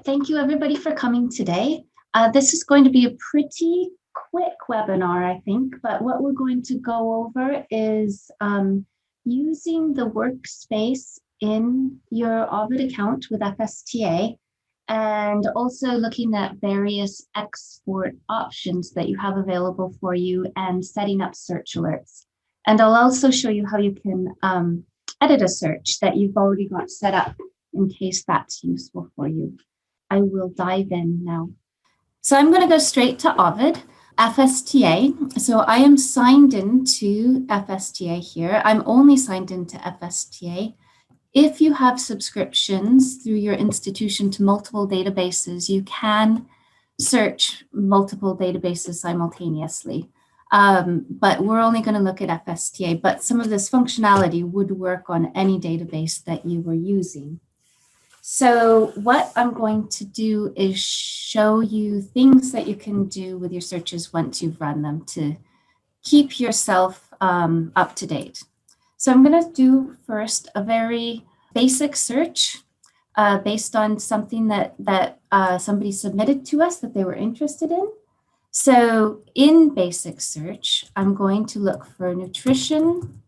Thank you everybody for coming today. This is going to be a pretty quick webinar, I think, but what we're going to go over is using the workspace in your Ovid account with FSTA, and also looking at various export options that you have available for you and setting up search alerts. And I'll also show you how you can edit a search that you've already got set up in case that's useful for you. I will dive in now. So I'm going to go straight to Ovid, FSTA. So I am signed into FSTA here. I'm only signed into FSTA. If you have subscriptions through your institution to multiple databases, you can search multiple databases simultaneously. But we're only going to look at FSTA, but some of this functionality would work on any database that you were using. So what I'm going to do is show you things that you can do with your searches once you've run them to keep yourself up to date. So I'm going to do first a very basic search based on something that somebody submitted to us that they were interested in. So in basic search, I'm going to look for nutrition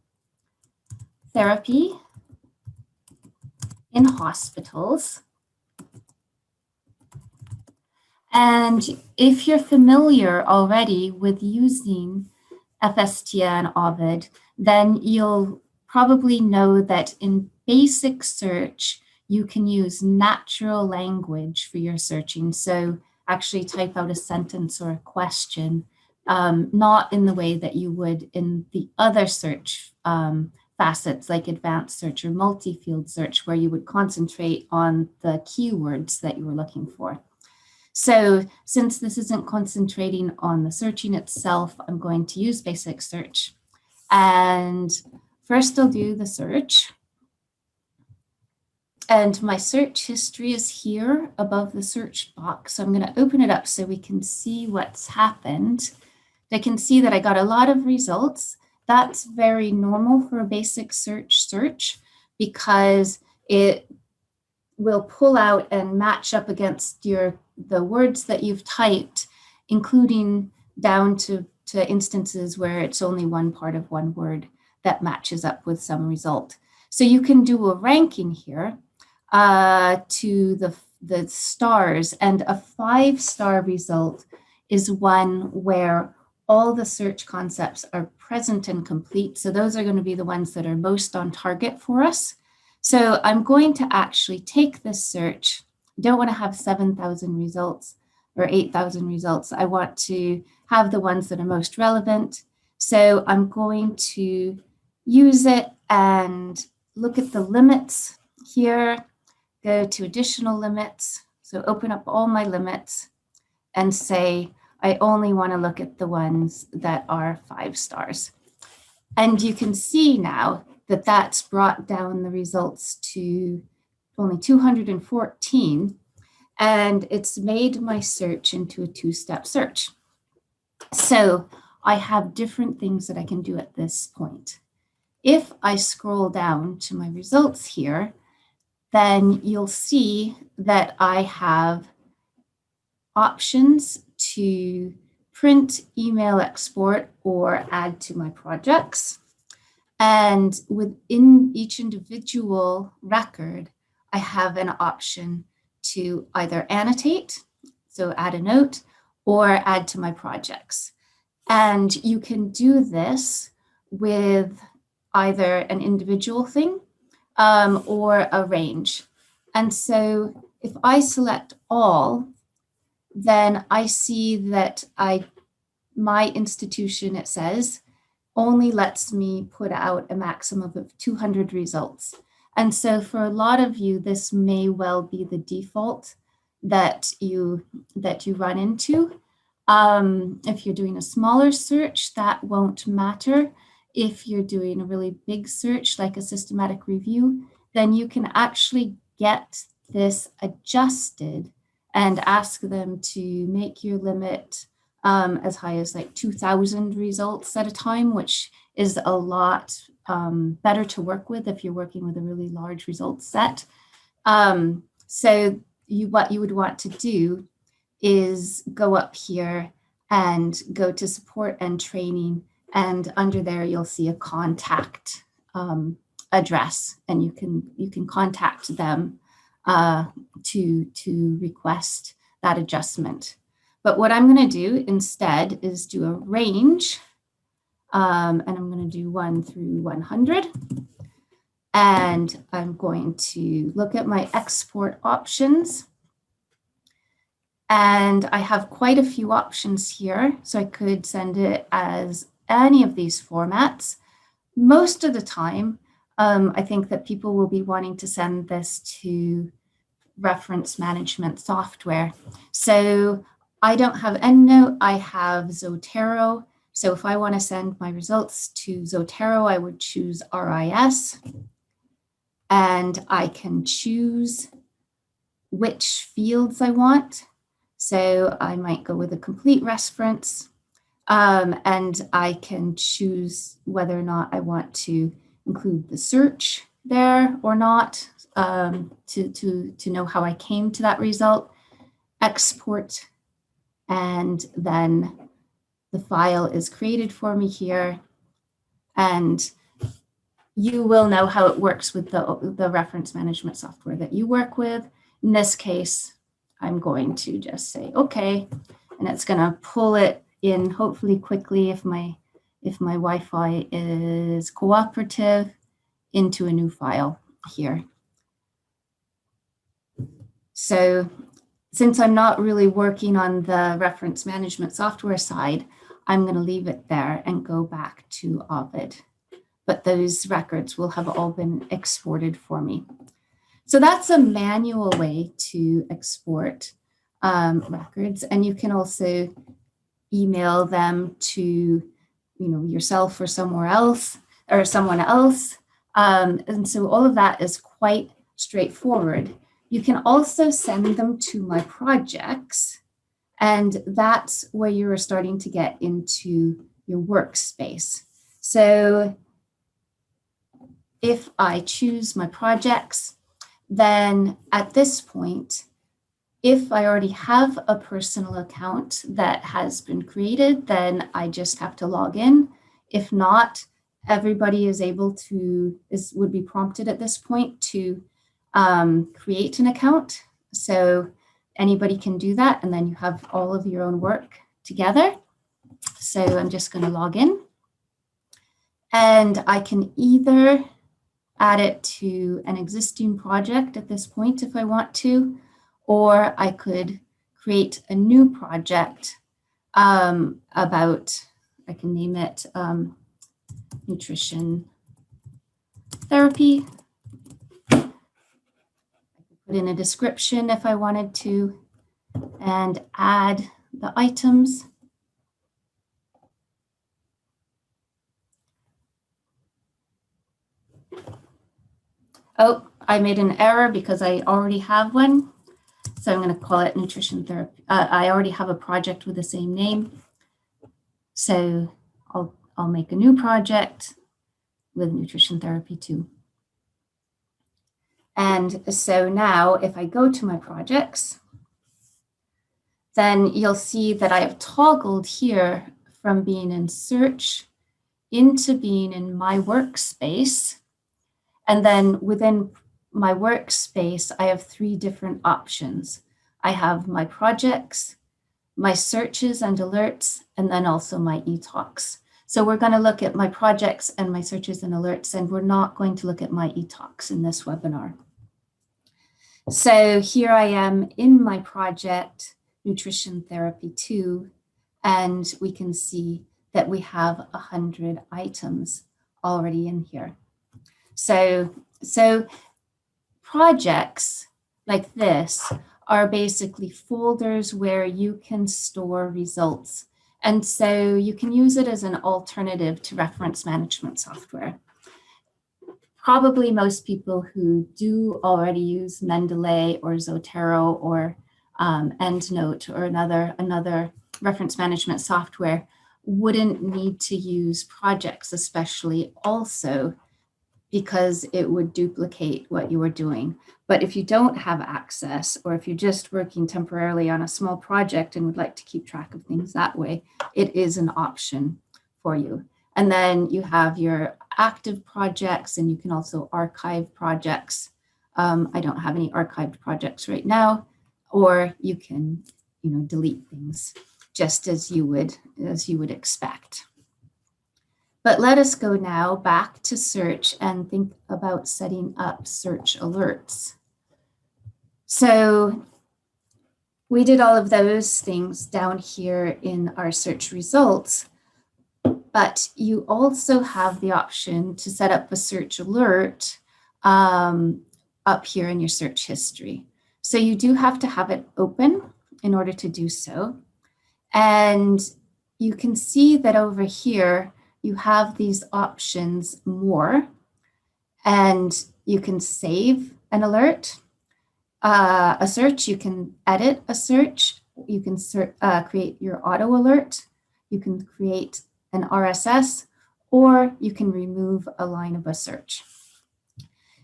therapy in hospitals. And if you're familiar already with using FSTA and Ovid, then you'll probably know that in basic search, you can use natural language for your searching. So actually type out a sentence or a question, not in the way that you would in the other search facets like advanced search or multi-field search, where you would concentrate on the keywords that you were looking for. So since this isn't concentrating on the searching itself, I'm going to use basic search. And first I'll do the search. And my search history is here above the search box. So I'm going to open it up so we can see what's happened. I can see that I got a lot of results. That's very normal for a basic search because it will pull out and match up against the words that you've typed, including down to instances where it's only one part of one word that matches up with some result. So you can do a ranking here to the stars, and a 5-star result is one where all the search concepts are present and complete. So those are going to be the ones that are most on target for us. So I'm going to actually take this search. I don't want to have 7,000 results or 8,000 results. I want to have the ones that are most relevant. So I'm going to use it and look at the limits here, go to additional limits. So open up all my limits and say, I only want to look at the ones that are 5 stars. And you can see now that that's brought down the results to only 214, and it's made my search into a 2-step search. So I have different things that I can do at this point. If I scroll down to my results here, then you'll see that I have options to print, email, export, or add to my projects. And within each individual record, I have an option to either annotate, so add a note, or add to my projects. And you can do this with either an individual thing or a range. And so if I select all, then I see that my institution, it says, only lets me put out a maximum of 200 results. And so for a lot of you, this may well be the default that you run into. If you're doing a smaller search, that won't matter. If you're doing a really big search, like a systematic review, then you can actually get this adjusted and ask them to make your limit as high as like 2,000 results at a time, which is a lot better to work with if you're working with a really large results set. So what you would want to do is go up here and go to support and training, and under there you'll see a contact address, and you can contact them to request that adjustment. But what I'm going to do instead is do a range, and I'm going to do 1 through 100. And I'm going to look at my export options. And I have quite a few options here. So I could send it as any of these formats. Most of the time, I think that people will be wanting to send this to reference management software. So I don't have EndNote, I have Zotero. So if I want to send my results to Zotero, I would choose RIS. And I can choose which fields I want. So I might go with a complete reference, and I can choose whether or not I want to include the search there or not, to know how I came to that result, export, and then the file is created for me here. And you will know how it works with the reference management software that you work with. In this case, I'm going to just say, okay, and it's going to pull it in hopefully quickly if my Wi-Fi is cooperative into a new file here. So since I'm not really working on the reference management software side, I'm going to leave it there and go back to Ovid. But those records will have all been exported for me. So that's a manual way to export records, and you can also email them to, yourself or somewhere else or someone else. And so all of that is quite straightforward. You can also send them to my projects, and that's where you're starting to get into your workspace. So if I choose my projects, then at this point, if I already have a personal account that has been created, then I just have to log in. If not, everybody is able to, would be prompted at this point to create an account. So anybody can do that, and then you have all of your own work together. So I'm just going to log in, and I can either add it to an existing project at this point if I want to, or I could create a new project about, I can name it nutrition therapy. I could put in a description if I wanted to, and add the items. Oh, I made an error because I already have one. So I'm going to call it nutrition therapy. I already have a project with the same name. So I'll make a new project with nutrition therapy 2. And so now if I go to my projects, then you'll see that I have toggled here from being in search into being in my workspace. And then within my workspace, I have 3 different options. I have my projects, my searches and alerts, and then also my eTalks. So we're going to look at my projects and my searches and alerts, and we're not going to look at my eTalks in this webinar. So here I am in my project, Nutrition Therapy 2, and we can see that we have 100 items already in here. So projects like this are basically folders where you can store results. And so you can use it as an alternative to reference management software. Probably most people who do already use Mendeley or Zotero or EndNote or another reference management software wouldn't need to use projects, especially also because it would duplicate what you were doing. But if you don't have access, or if you're just working temporarily on a small project and would like to keep track of things that way, it is an option for you. And then you have your active projects, and you can also archive projects. I don't have any archived projects right now, or you can, delete things just as you would expect. But let us go now back to search and think about setting up search alerts. So we did all of those things down here in our search results, but you also have the option to set up a search alert up here in your search history. So you do have to have it open in order to do so. And you can see that over here, you have these options more, and you can save an alert, a search, you can edit a search, you can create your auto alert, you can create an RSS, or you can remove a line of a search.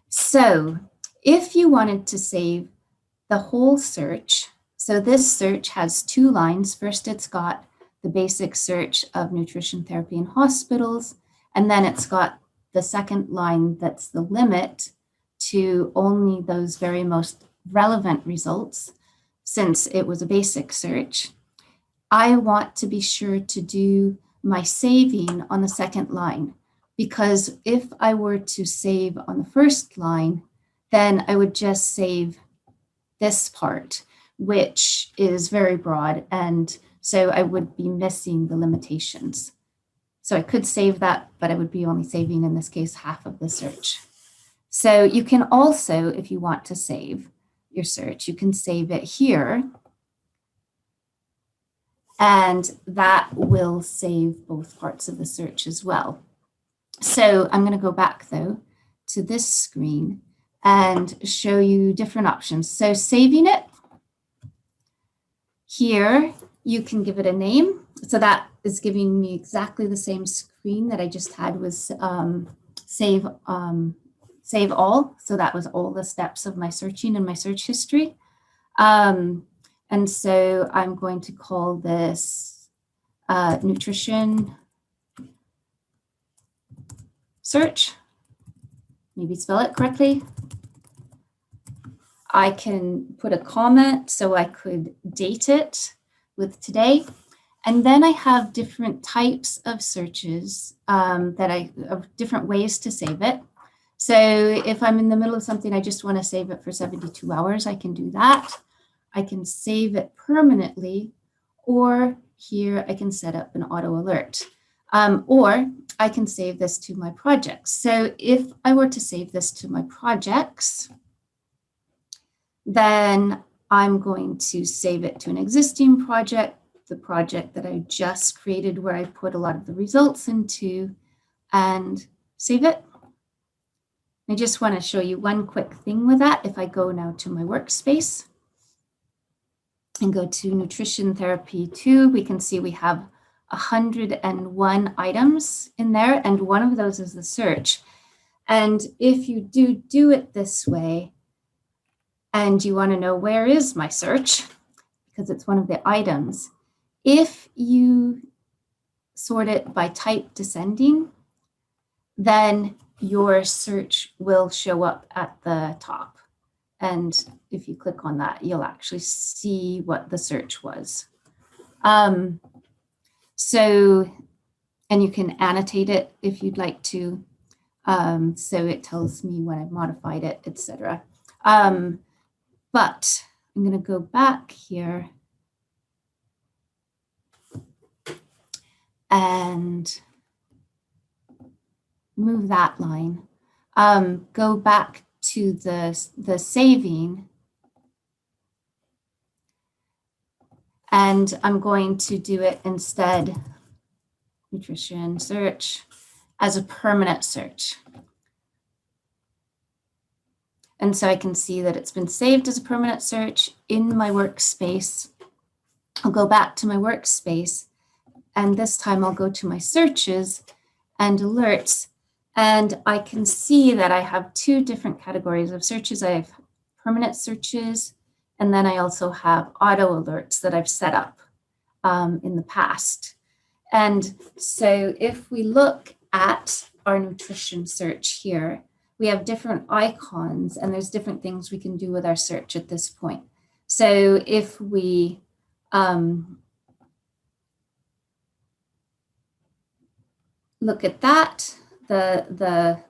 So if you wanted to save the whole search, so this search has 2 lines. First, it's got the basic search of nutrition therapy in hospitals, and then it's got the second line that's the limit to only those very most relevant results, since it was a basic search. I want to be sure to do my saving on the second line, because if I were to save on the first line, then I would just save this part, which is very broad, and so I would be missing the limitations. So I could save that, but I would be only saving, in this case, half of the search. So you can also, if you want to save your search, you can save it here, and that will save both parts of the search as well. So I'm going to go back, though, to this screen and show you different options. So saving it, here you can give it a name. So that is giving me exactly the same screen that I just had with save all. So that was all the steps of my searching and my search history. And so I'm going to call this nutrition search. Maybe spell it correctly. I can put a comment, so I could date it with today. And then I have different types of searches of different ways to save it. So if I'm in the middle of something, I just want to save it for 72 hours, I can do that. I can save it permanently, or here I can set up an auto alert. Or I can save this to my projects. So if I were to save this to my projects, then I'm going to save it to an existing project, the project that I just created where I put a lot of the results into, and save it. I just want to show you one quick thing with that. If I go now to my workspace and go to Nutrition Therapy 2, we can see we have 101 items in there, and one of those is the search. And if you do it this way, and you want to know where is my search, because it's one of the items, if you sort it by type descending, then your search will show up at the top. And if you click on that, you'll actually see what the search was. So, and you can annotate it if you'd like to. So it tells me when I've modified it, etc. But I'm going to go back here and move that line. Go back to the saving, and I'm going to do it instead, nutrition search, as a permanent search. And so I can see that it's been saved as a permanent search in my workspace. I'll go back to my workspace, and this time I'll go to my searches and alerts, And I can see that I have two different categories of searches. I have permanent searches, and then I also have auto alerts that I've set up in the past. And so if we look at our nutrition search here, we have different icons and there's different things we can do with our search at this point. So if we look at that, the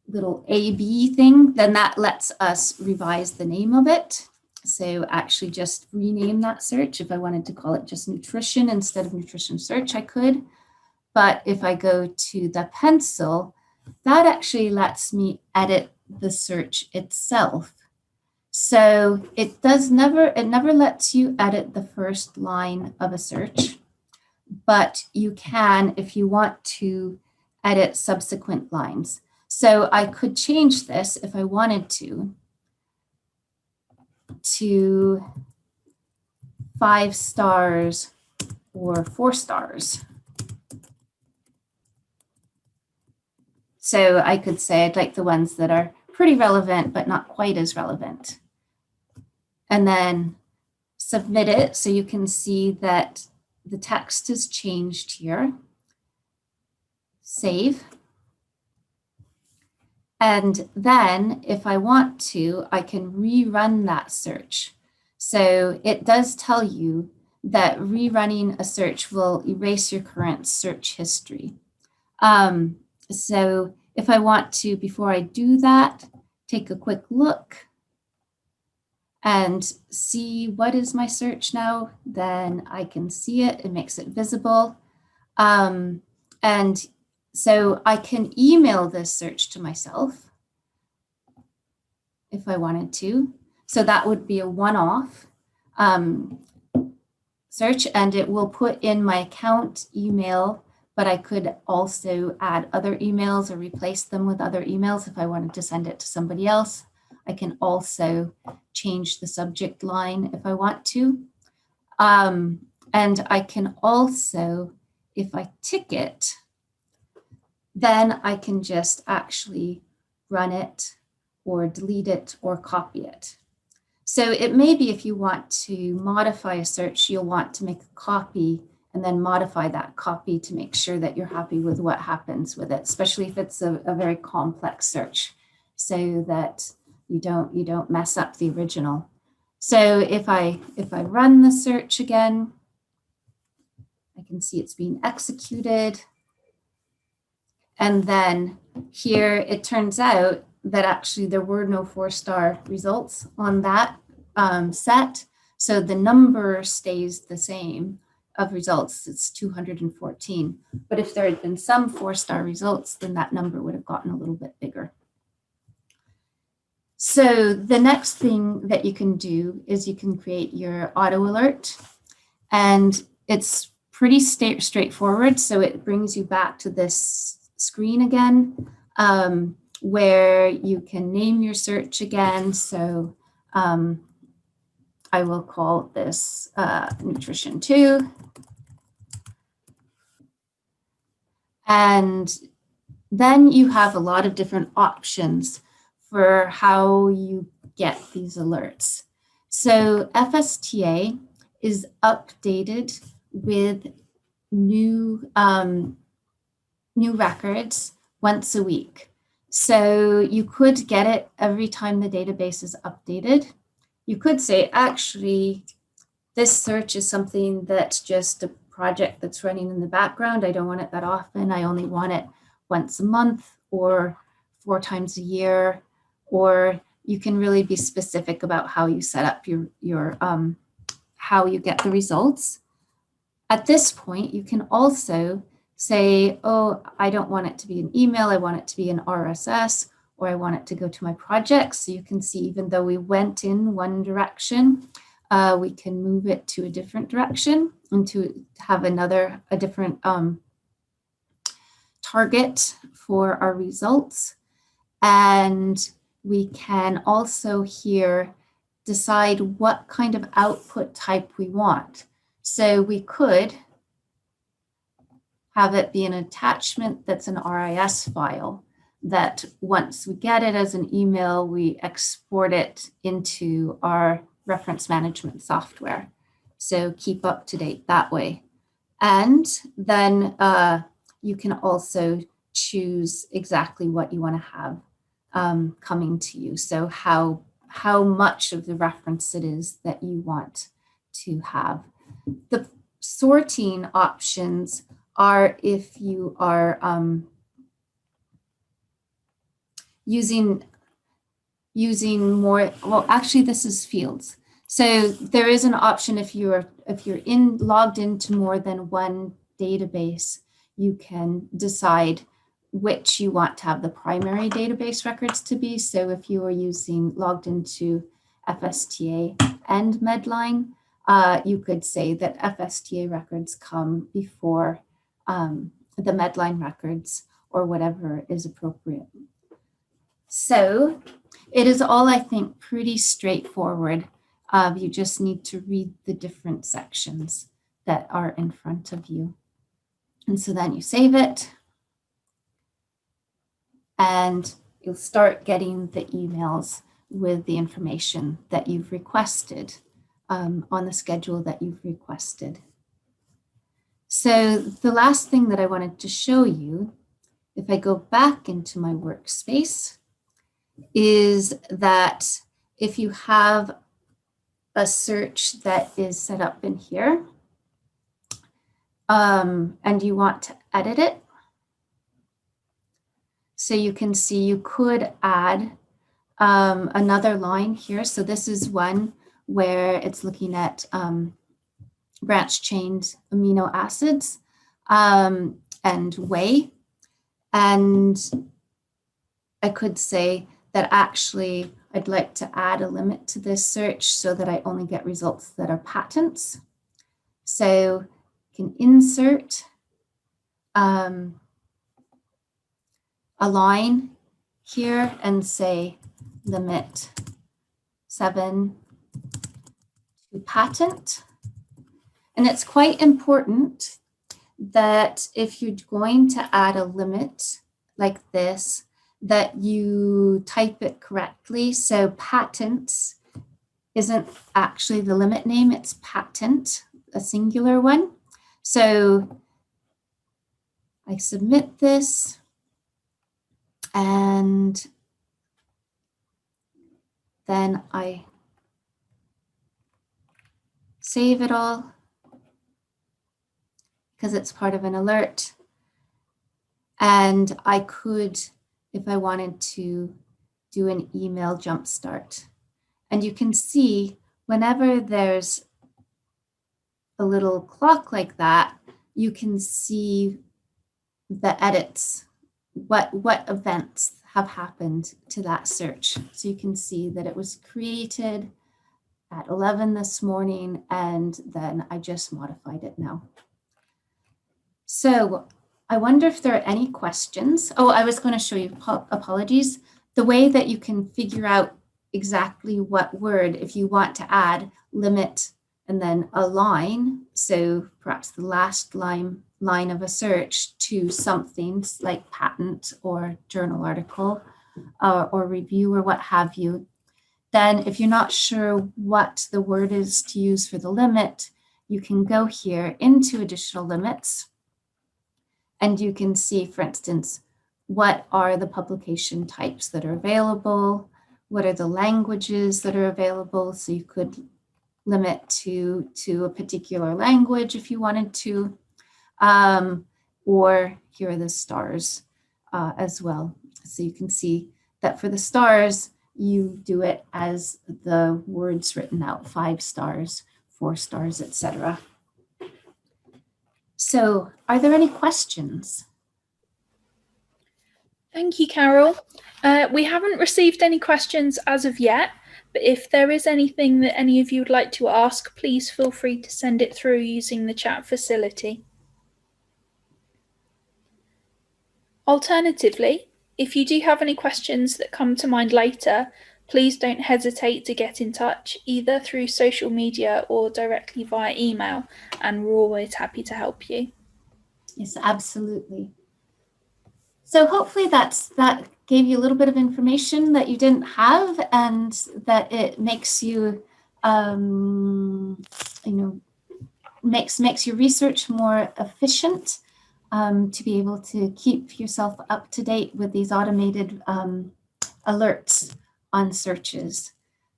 little AB thing, then that lets us revise the name of it. So actually just rename that search. If I wanted to call it just nutrition instead of nutrition search, I could. But if I go to the pencil, that actually lets me edit the search itself. So it never lets you edit the first line of a search, but you can if you want to edit subsequent lines. So I could change this if I wanted to 5 stars or 4 stars. So I could say I'd like the ones that are pretty relevant, but not quite as relevant. And then submit it so you can see that the text is changed here. Save. And then if I want to, I can rerun that search. So it does tell you that rerunning a search will erase your current search history. So if I want to, before I do that, take a quick look and see what is my search now, then I can see it. It makes it visible. And so I can email this search to myself if I wanted to. So that would be a one-off search, and it will put in my account email, but I could also add other emails or replace them with other emails if I wanted to send it to somebody else. I can also change the subject line if I want to. And I can also, if I tick it, then I can just actually run it or delete it or copy it. So it may be if you want to modify a search, you'll want to make a copy and then modify that copy to make sure that you're happy with what happens with it, especially if it's a very complex search, so that you don't mess up the original. So if I run the search again, I can see it's being executed. And then here it turns out that actually there were no 4-star results on that set. So the number stays the same of results. It's 214. But if there had been some 4-star results, then that number would have gotten a little bit bigger. So the next thing that you can do is you can create your auto alert. And it's pretty straightforward. So it brings you back to this screen again, where you can name your search again. So I will call this nutrition 2. And then you have a lot of different options for how you get these alerts. So FSTA is updated with new records once a week. So you could get it every time the database is updated. You could say, actually, this search is something that's just a project that's running in the background. I don't want it that often. I only want it once a month or 4 times a year. Or you can really be specific about how you set up your how you get the results. At this point, you can also say, oh, I don't want it to be an email. I want it to be an RSS, or I want it to go to my projects. So you can see, even though we went in one direction, we can move it to a different direction and to have a different target for our results. And we can also here decide what kind of output type we want. So we could have it be an attachment that's an RIS file that once we get it as an email, we export it into our reference management software. So keep up to date that way. And then you can also choose exactly what you want to have coming to you. So how much of the reference it is that you want to have. The sorting options are if you are using more, well, actually this is fields. So there is an option if you're logged into more than one database, you can decide which you want to have the primary database records to be. So if you are logged into FSTA and Medline, you could say that FSTA records come before the Medline records or whatever is appropriate. So it is all, I think, pretty straightforward. You just need to read the different sections that are in front of you. And so then you save it and you'll start getting the emails with the information that you've requested on the schedule that you've requested. So the last thing that I wanted to show you, if I go back into my workspace, is that if you have a search that is set up in here and you want to edit it, so you can see you could add another line here. So this is one where it's looking at branch-chained amino acids and whey. And I could say that actually I'd like to add a limit to this search so that I only get results that are patents. So you can insert a line here and say limit 7 to patent. And it's quite important that if you're going to add a limit like this, that you type it correctly. So patents isn't actually the limit name, it's patent, a singular one. So I submit this and then I save it all because it's part of an alert. And I could, if I wanted to, do an email jumpstart. And you can see whenever there's a little clock like that, you can see the edits, what events have happened to that search. So you can see that it was created at 11 this morning, and then I just modified it now. So I wonder if there are any questions. Oh, I was going to show you, apologies, the way that you can figure out exactly what word, if you want to add limit and then a line, so perhaps the last line of a search to something like patent or journal article or review or what have you, then if you're not sure what the word is to use for the limit, you can go here into additional limits and you can see, for instance, what are the publication types that are available, what are the languages that are available. So you could limit to a particular language if you wanted to, or here are the stars as well. So you can see that for the stars, you do it as the words written out, 5 stars, 4 stars, etc. So are there any questions? Thank you, Carol. We haven't received any questions as of yet, but if there is anything that any of you would like to ask, please feel free to send it through using the chat facility. Alternatively, if you do have any questions that come to mind later, please don't hesitate to get in touch either through social media or directly via email, and we're always happy to help you. Yes, absolutely. So hopefully that gave you a little bit of information that you didn't have, and that it makes you, makes your research more efficient, to be able to keep yourself up to date with these automated alerts on searches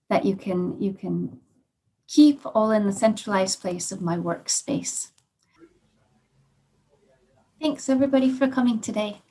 that you can keep all in the centralized place of my workspace. Thanks everybody for coming today.